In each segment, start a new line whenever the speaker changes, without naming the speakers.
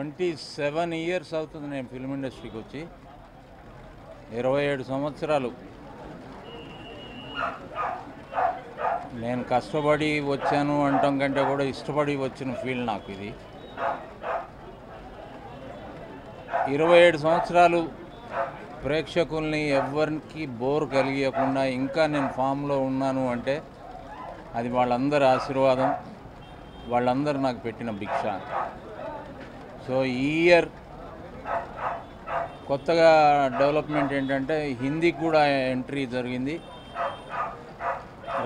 27 years అవుతుంది నేను film ఇండస్ట్రీకి వచ్చి. 27 సంవత్సరాలు నేను కష్టపడి వచ్చాను అంటాం కంటే కూడా ఇష్టపడి వచ్చిన ఫీల్డ్ నాకు ఇది. 27 సంవత్సరాలు ప్రేక్షకుల్ని ఎవరికి బోర్ కలిగకుండా ఇంకా నేను ఫామ్లో ఉన్నాను అంటే అది వాళ్ళందరి ఆశీర్వాదం, వాళ్ళందరూ నాకు పెట్టిన భిక్ష. సో ఈ ఇయర్ కొత్తగా డెవలప్మెంట్ ఏంటంటే హిందీకి కూడా ఎంట్రీ జరిగింది.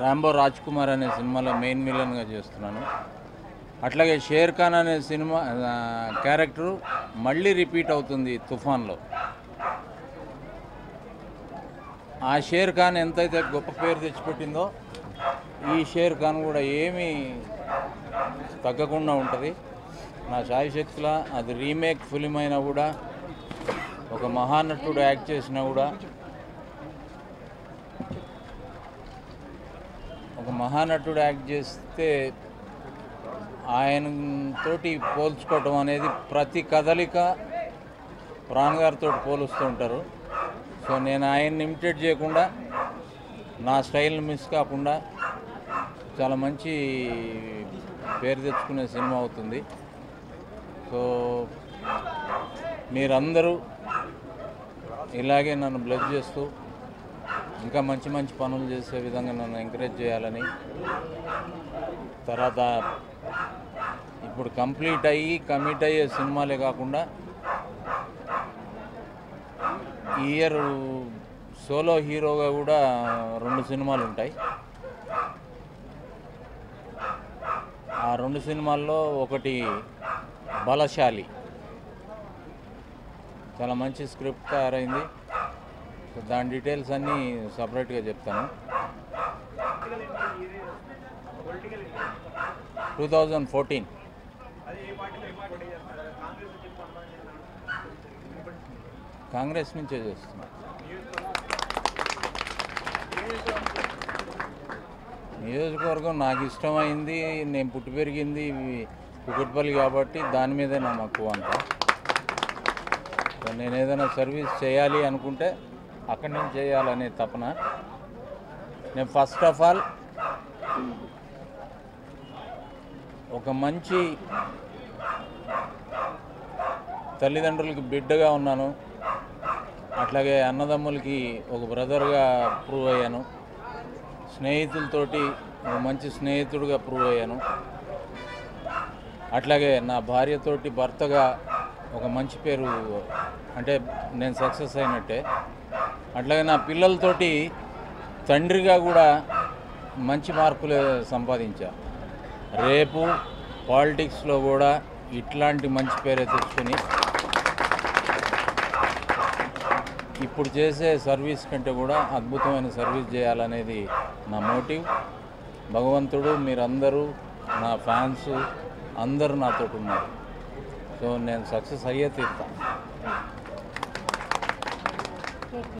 రాంబో రాజ్ కుమార్ అనే సినిమాలో మెయిన్ విలన్గా చేస్తున్నాను. అట్లాగే షేర్ ఖాన్ అనే సినిమా క్యారెక్టరు మళ్ళీ రిపీట్ అవుతుంది తుఫాన్లో. ఆ షేర్ ఖాన్ ఎంతైతే గొప్ప పేరు తెచ్చిపెట్టిందో ఈ షేర్ ఖాన్ కూడా ఏమీ తగ్గకుండా ఉంటుంది. నా శాయశక్తుల అది రీమేక్ ఫిలిం అయినా కూడా, ఒక మహానటుడు యాక్ట్ చేసినా కూడా, ఒక మహానటుడు యాక్ట్ చేస్తే ఆయనతోటి పోల్చుకోవటం అనేది ప్రతి కదలిక ప్రాణ్ గారితో పోలుస్తూ ఉంటారు. సో నేను ఆయన్ని ఇమిటేట్ చేయకుండా నా స్టైల్ని మిస్ కాకుండా చాలా మంచి పేరు తెచ్చుకునే సినిమా అవుతుంది. సో మీరందరూ ఇలాగే నన్ను బ్లెస్ చేస్తూ ఇంకా మంచి మంచి పనులు చేసే విధంగా నన్ను ఎంకరేజ్ చేయాలని, తర్వాత ఇప్పుడు కంప్లీట్ అయ్యి కమిట్ అయ్యే సినిమాలే కాకుండా ఈ ఇయర్ సోలో హీరోగా కూడా 2 సినిమాలు ఉంటాయి. ఆ 2 సినిమాల్లో ఒకటి బలశాలి, చాలా మంచి స్క్రిప్ట్ తయారైంది. దాని డీటెయిల్స్ అన్నీ సపరేట్గా చెప్తాను. 2014 కాంగ్రెస్ నుంచే చేస్తున్నా. నియోజకవర్గం నాకు ఇష్టమైంది, నేను పుట్టి పెరిగింది కుకట్పల్లి కాబట్టి దాని మీదే నా మక్కువ అంతా. నేను ఏదైనా సర్వీస్ చేయాలి అనుకుంటే అక్కడి నుంచి చేయాలనే తపన. నేను ఫస్ట్ ఆఫ్ ఆల్ ఒక మంచి తల్లిదండ్రులకి బిడ్డగా ఉన్నాను, అట్లాగే అన్నదమ్ములకి ఒక బ్రదర్గా ప్రూవ్ అయ్యాను, స్నేహితులతోటి ఒక మంచి స్నేహితుడిగా ప్రూవ్ అయ్యాను, అట్లాగే నా భార్యతోటి భర్తగా ఒక మంచి పేరు, అంటే నేను సక్సెస్ అయినట్టే. అట్లాగే నా పిల్లలతోటి తండ్రిగా కూడా మంచి మార్కులు సంపాదించా. రేపు పాలిటిక్స్లో కూడా ఇట్లాంటి మంచి పేరే తెచ్చుకొని ఇప్పుడు చేసే సర్వీస్ కంటే కూడా అద్భుతమైన సర్వీస్ చేయాలనేది నా మోటివ్. భగవంతుడు, మీరందరూ, నా ఫ్యాన్స్ అందరూ నాతో ఉన్నారు. సో నేను సక్సెస్ అయ్యే తీరుతాను.